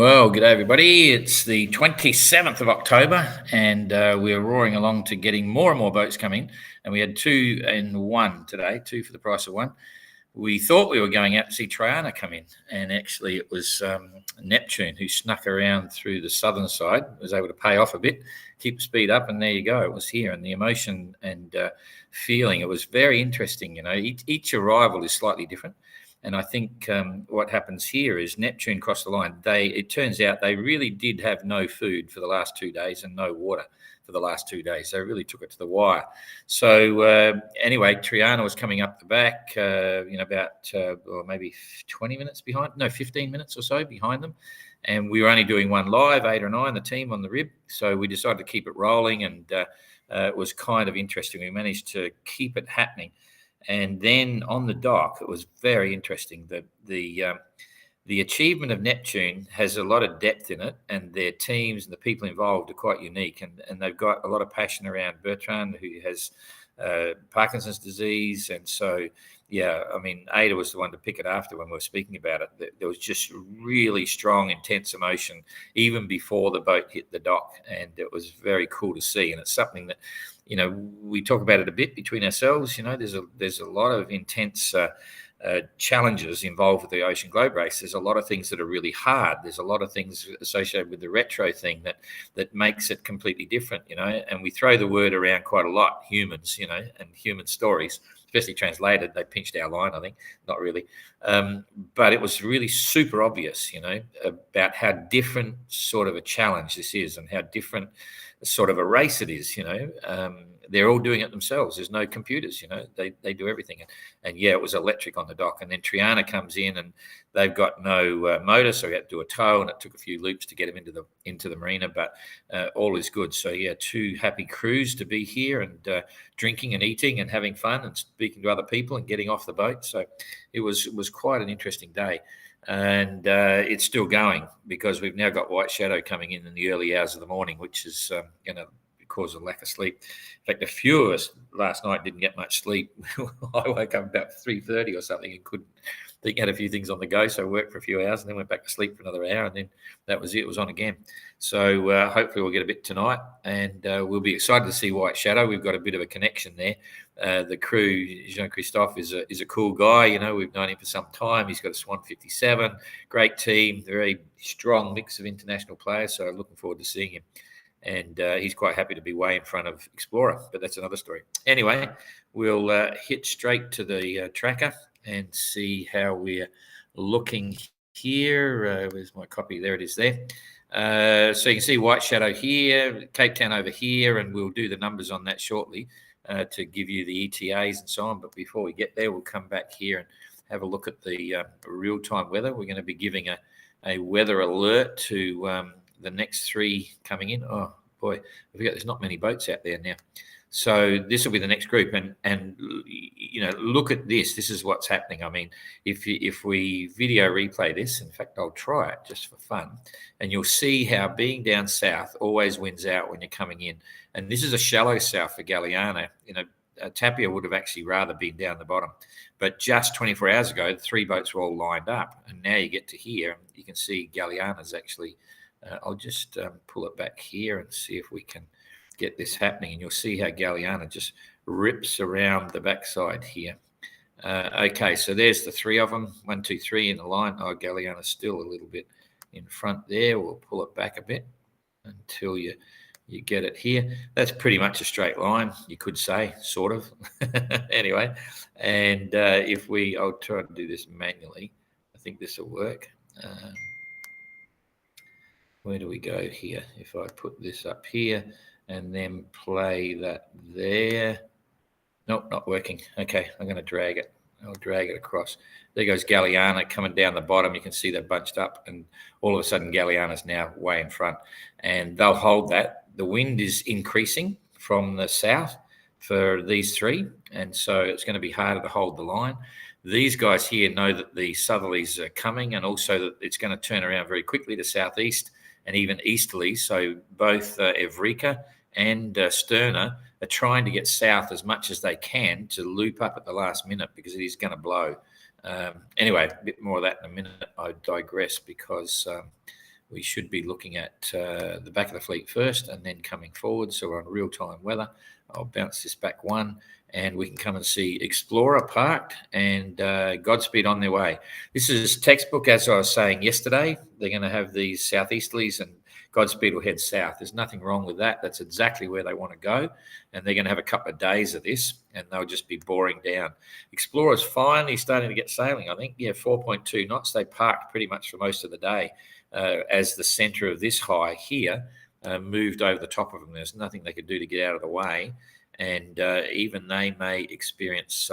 Well, g'day everybody. It's the 27th of October, and we're roaring along to getting more and more boats coming. And we had 2 in 1 today, 2 for the price of 1. We thought we were going out to see Triana come in, and actually it was Neptune who snuck around through the southern side, was able to pay off a bit, keep the speed up, and there you go. It was here, and the emotion and feeling, it was very interesting. You know, each arrival is slightly different. And I think what happens here is Neptune crossed the line. It turns out they really did have no food for the last 2 days and no water for the last 2 days. They really took it to the wire. So anyway, Triana was coming up the back, about maybe 20 minutes behind, no, 15 minutes or so behind them. And we were only doing one live, 8 or 9, the team on the rib. So we decided to keep it rolling, and it was kind of interesting. We managed to keep it happening. And then on the dock, it was very interesting. The achievement of Neptune has a lot of depth in it, and their teams and the people involved are quite unique. And they've got a lot of passion around Bertrand, who has Parkinson's disease. And so, yeah, I mean, Ada was the one to pick it after when we were speaking about it. There was just really strong, intense emotion even before the boat hit the dock. And it was very cool to see. And it's something that, you know, we talk about it a bit between ourselves. You know, there's a lot of intense challenges involved with the Ocean Globe race. There's a lot of things that are really hard. There's a lot of things associated with the retro thing that makes it completely different, you know, and we throw the word around quite a lot, humans, you know, and human stories, especially translated. They pinched our line, I think, not really. But it was really super obvious, you know, about how different sort of a challenge this is and how different sort of a race it is, you know. They're all doing it themselves. There's no computers, you know. They do everything. And yeah, it was electric on the dock. And then Triana comes in, and they've got no motor, so we had to do a tow, and it took a few loops to get them into the marina. But all is good. So yeah, 2 happy crews to be here, and drinking and eating and having fun and speaking to other people and getting off the boat. So it was quite an interesting day. And it's still going because we've now got White Shadow coming in the early hours of the morning, which is going to cause a lack of sleep. In fact, a few of us last night didn't get much sleep. I woke up about 3:30 or something and couldn't think, had a few things on the go, so I worked for a few hours and then went back to sleep for another hour, and then that was it. It was on again. So hopefully we'll get a bit tonight, and we'll be excited to see White Shadow. We've got a bit of a connection there. The crew, Jean-Christophe is a cool guy. You know, we've known him for some time. He's got a Swan 57, great team, very strong mix of international players. So looking forward to seeing him. And he's quite happy to be way in front of Explorer, but that's another story. Anyway, we'll hit straight to the tracker and see how we're looking here. Where's my copy? There it is there. So you can see White Shadow here, Cape Town over here, and we'll do the numbers on that shortly to give you the ETAs and so on. But before we get there, we'll come back here and have a look at the real-time weather. We're going to be giving a weather alert to the next 3 coming in. Oh boy, I forget there's not many boats out there now. So this will be the next group, and you know, look at this. This is what's happening. I mean, if we video replay this, in fact, I'll try it just for fun, and you'll see how being down south always wins out when you're coming in. And this is a shallow south for Galeana. You know, Tapia would have actually rather been down the bottom, but just 24 hours ago, the 3 boats were all lined up, and now you get to here, you can see Galeana's actually. I'll just pull it back here and see if we can get this happening, and you'll see how Galeana just rips around the backside here. Okay, so there's the 3 of them, 1, 2, 3 in the line. Oh, Galeana's still a little bit in front there. We'll pull it back a bit until you get it here. That's pretty much a straight line, you could say, sort of. Anyway, and I'll try to do this manually. I think this will work. Where do we go here? If I put this up here and then play that there. Nope, not working. Okay, I'm going to drag it. I'll drag it across. There goes Galeana coming down the bottom. You can see they're bunched up, and all of a sudden Galeana's now way in front. And they'll hold that. The wind is increasing from the south for these 3, and so it's going to be harder to hold the line. These guys here know that the southerlies are coming, and also that it's going to turn around very quickly to southeast and even easterly. So both Evrika and Sterner are trying to get south as much as they can to loop up at the last minute, because it is going to blow. Anyway, a bit more of that in a minute. I digress, because we should be looking at the back of the fleet first and then coming forward. So we're on real-time weather. I'll bounce this back one, and we can come and see Explorer parked and Godspeed on their way. This is textbook, as I was saying yesterday. They're going to have these southeasterlies and Godspeed will head south. There's nothing wrong with that. That's exactly where they want to go. And they're going to have a couple of days of this, and they'll just be boring down. Explorer's finally starting to get sailing, I think. Yeah, 4.2 knots. They parked pretty much for most of the day as the center of this high here moved over the top of them. There's nothing they could do to get out of the way. And even they may experience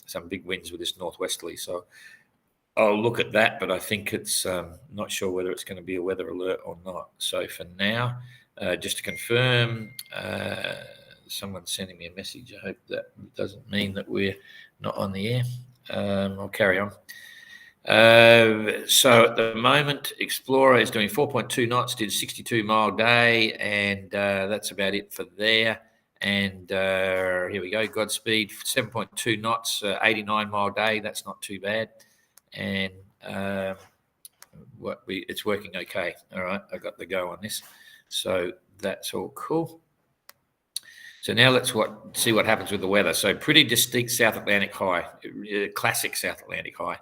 some big winds with this northwesterly. So I'll look at that, but I think it's not sure whether it's going to be a weather alert or not. So for now, just to confirm, someone's sending me a message. I hope that doesn't mean that we're not on the air. I'll carry on. So at the moment, Explorer is doing 4.2 knots, did 62-mile day, and that's about it for there. And here we go, Godspeed, 7.2 knots, 89-mile day. That's not too bad. And it's working okay. All right, I got the go on this. So that's all cool. So now let's see what happens with the weather. So pretty distinct South Atlantic high, classic South Atlantic high.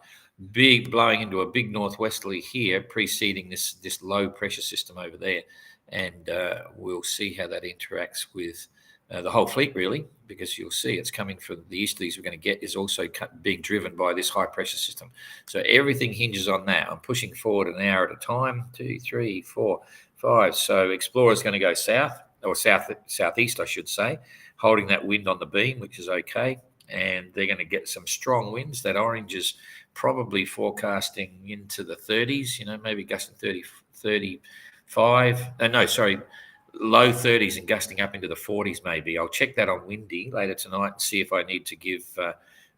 Big, blowing into a big northwesterly here, preceding this low pressure system over there. And we'll see how that interacts with the whole fleet, really, because you'll see it's coming from the easterlies we're going to get is also being driven by this high pressure system. So everything hinges on that. I'm pushing forward an hour at a time, 2, 3, 4, 5. So Explorer's going to go south, or southeast, I should say, holding that wind on the beam, which is okay. And they're going to get some strong winds. That orange is probably forecasting into the 30s, maybe gusting 35. Low 30s and gusting up into the 40s maybe. I'll check that on Windy later tonight and see if I need to give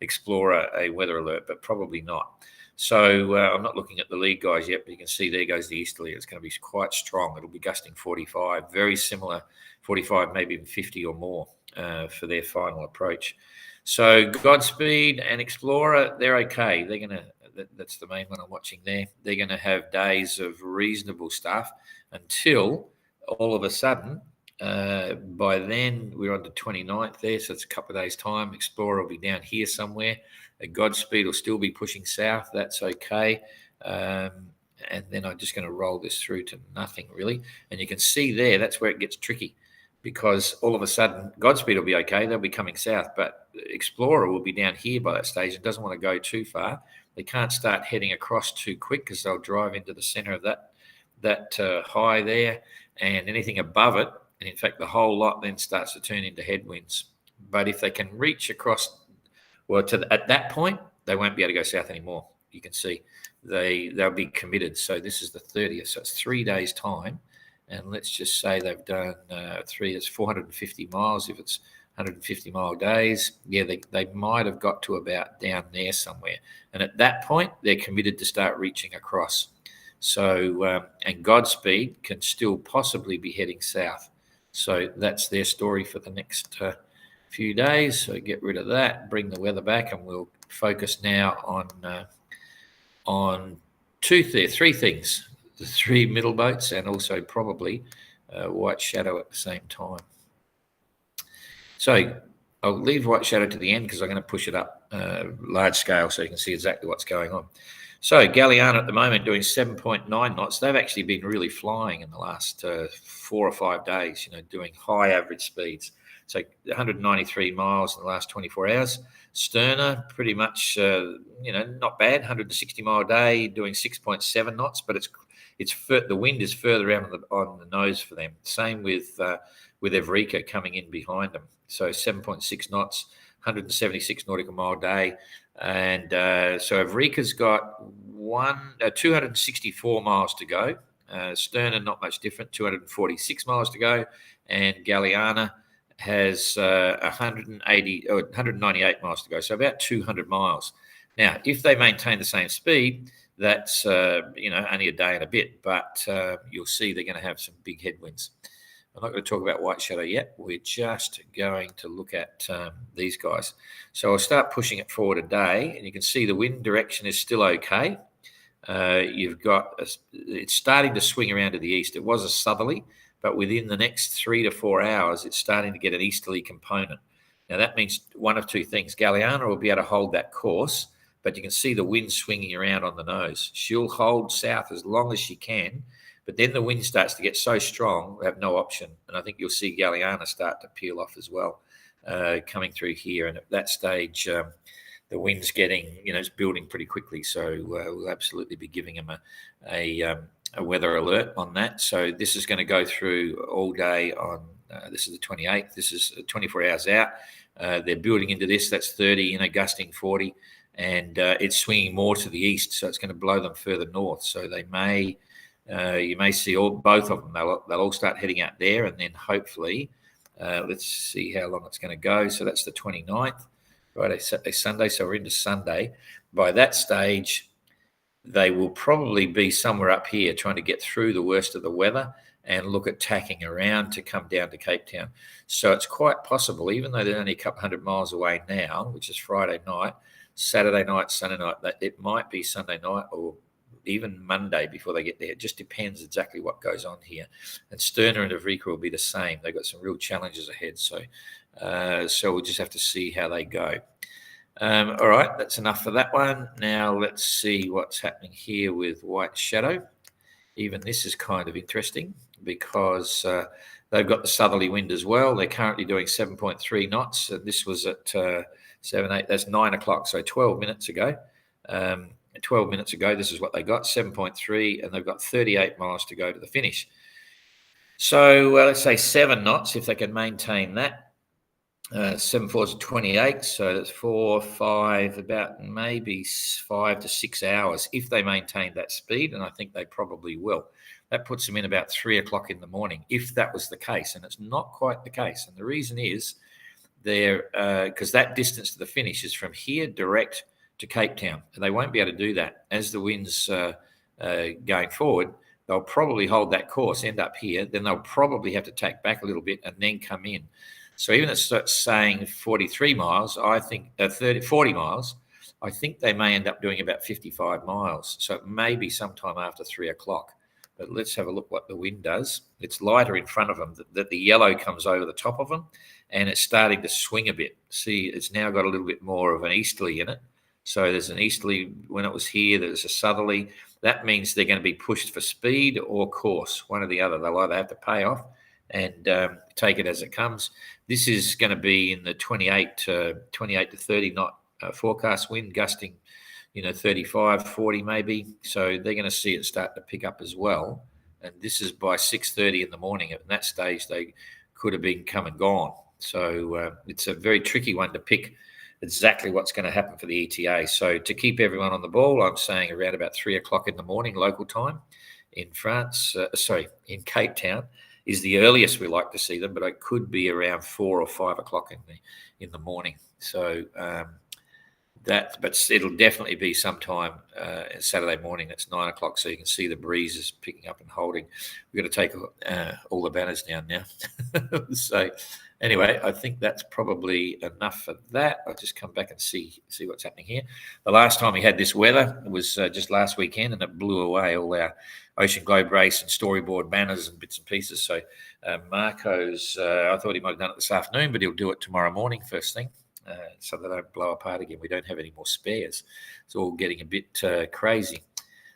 Explorer a weather alert, but probably not. So I'm not looking at the lead guys yet, but you can see there goes the easterly. It's going to be quite strong. It'll be gusting 45, very similar, 45, maybe even 50 or more for their final approach. So Godspeed and Explorer, they're okay. They're going to, that's the main one I'm watching there. They're going to have days of reasonable stuff until all of a sudden, by then we're on the 29th there, so it's a couple of days' time. Explorer will be down here somewhere. Godspeed will still be pushing south. That's okay. And then I'm just going to roll this through to nothing, really. And you can see there, that's where it gets tricky, because all of a sudden Godspeed will be okay. They'll be coming south, but Explorer will be down here by that stage and doesn't want to go too far. They can't start heading across too quick because they'll drive into the center of that high there. And anything above it, and in fact the whole lot then starts to turn into headwinds. But if they can reach across, at that point, they won't be able to go south anymore. You can see they'll be committed. So this is the 30th, so it's 3 days' time. And let's just say they've done it's 450 miles. If it's 150-mile days, they might have got to about down there somewhere. And at that point, they're committed to start reaching across. So, and Godspeed can still possibly be heading south. So that's their story for the next few days. So get rid of that, bring the weather back, and we'll focus now on three things: the 3 middle boats and also probably White Shadow at the same time. So I'll leave White Shadow to the end because I'm going to push it up large scale so you can see exactly what's going on. So Galliana at the moment doing 7.9 knots. They've actually been really flying in the last 4 or 5 days, doing high average speeds. So 193 miles in the last 24 hours. Sterner, pretty much, not bad, 160-mile day, doing 6.7 knots, but the wind is further out on the nose for them. Same with Evrika coming in behind them. So 7.6 knots, 176 nautical mile day. And so Evrika's got 264 miles to go. Sterner, not much different, 246 miles to go. And Galliana has 198 miles to go, so about 200 miles. Now, if they maintain the same speed, that's only a day and a bit, but you'll see they're going to have some big headwinds. I'm not going to talk about White Shadow yet. We're just going to look at these guys. So I'll start pushing it forward a day, and you can see the wind direction is still okay. you've got it's starting to swing around to the east. It was a southerly, but within the next 3 to 4 hours, it's starting to get an easterly component. Now that means one of two things. Galliana will be able to hold that course, but you can see the wind swinging around on the nose. She'll hold south as long as she can, but then the wind starts to get so strong, we have no option. And I think you'll see Galliana start to peel off as well, coming through here. And at that stage, the wind's getting, it's building pretty quickly. So we'll absolutely be giving them a weather alert on that. So this is going to go through all day on, this is the 28th. This is 24 hours out. They're building into this. That's 30, gusting 40. And it's swinging more to the east. So it's going to blow them further north. So they may, you may see both of them. They'll all start heading out there. And then hopefully, let's see how long it's going to go. So that's the 29th. Friday, Saturday, Sunday. So we're into Sunday. By that stage, they will probably be somewhere up here trying to get through the worst of the weather and look at tacking around to come down to Cape Town. So it's quite possible, even though they're only a couple hundred miles away now, which is Friday night, Saturday night, Sunday night, that it might be Sunday night or even Monday before they get there. It just depends exactly what goes on here. And Sterner and Avrika will be the same. They've got some real challenges ahead. So we'll just have to see how they go. All right, that's enough for that one. Now let's see what's happening here with White Shadow. Even this is kind of interesting because they've got the southerly wind as well. They're currently doing 7.3 knots. And this was at 7, 8, that's 9 o'clock, so 12 minutes ago. 12 minutes ago, this is what they got, 7.3, and they've got 38 miles to go to the finish. So let's say 7 knots, if they can maintain that. 7 4s 28, so that's 4, 5, about maybe 5 to 6 hours if they maintain that speed, and I think they probably will. That puts them in about 3 o'clock in the morning, if that was the case, and it's not quite the case. And the reason is they're because that distance to the finish is from here direct to Cape Town, and they won't be able to do that. As the wind's going forward, they'll probably hold that course, end up here, then they'll probably have to tack back a little bit and then come in. So even if it's saying 43 miles, I think 40 miles, I think they may end up doing about 55 miles. So it may be sometime after 3 o'clock. But let's have a look what the wind does. It's lighter in front of them, that the yellow comes over the top of them, and it's starting to swing a bit. See, it's now got a little bit more of an easterly in it. So there's an easterly when it was here, there's a southerly. That means they're going to be pushed for speed or course, one or the other. They'll either have to pay off and take it as it comes. This is going to be in the 28 to 30 knot forecast wind, gusting, 35, 40 maybe. So they're going to see it start to pick up as well. And this is by 6:30 in the morning. At that stage, they could have been come and gone. So it's a very tricky one to pick exactly what's going to happen for the ETA. So to keep everyone on the ball, I'm saying around about 3 o'clock in the morning local time in France, in Cape Town, is the earliest we like to see them, but it could be around 4 or 5 o'clock in the morning. So but it'll definitely be sometime Saturday morning. It's 9 o'clock, so you can see the breeze is picking up and holding. We've got to take all the banners down now. So anyway, I think that's probably enough for that. I'll just come back and see what's happening here. The last time we had this weather was just last weekend, and it blew away all our Ocean Globe race and storyboard banners and bits and pieces. So Marco's, I thought he might have done it this afternoon, but he'll do it tomorrow morning first thing. So they don't blow apart again. We don't have any more spares. It's all getting a bit crazy.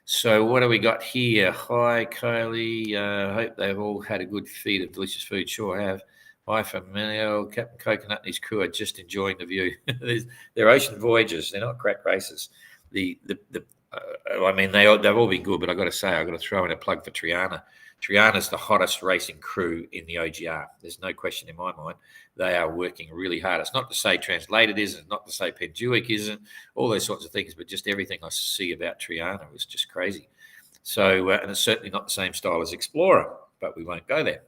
So what do we got here? Hi, Kylie. Hope they've all had a good feed of delicious food. Sure have. Hi, Emilio. Captain Coconut and his crew are just enjoying the view. They're ocean voyages. They're not crack races. I mean, they've all been good, but I've got to throw in a plug for Triana. Triana's the hottest racing crew in the OGR. There's no question in my mind. They are working really hard. It's not to say Translated isn't, not to say Penduic isn't, all those sorts of things, but just everything I see about Triana was just crazy. So, and it's certainly not the same style as Explorer, but we won't go there.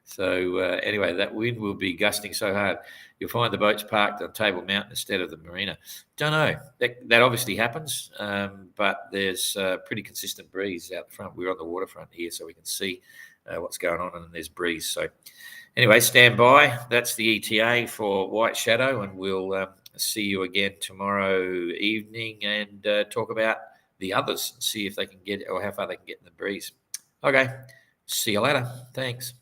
So anyway, that wind will be gusting so hard. You'll find the boats parked on Table Mountain instead of the marina. Don't know. That obviously happens, but there's a pretty consistent breeze out the front. We're on the waterfront here, so we can see what's going on, and there's breeze. So anyway, stand by. That's the ETA for White Shadow, and we'll see you again tomorrow evening and talk about the others, see if they can get, or how far they can get in the breeze. Okay, see you later. Thanks.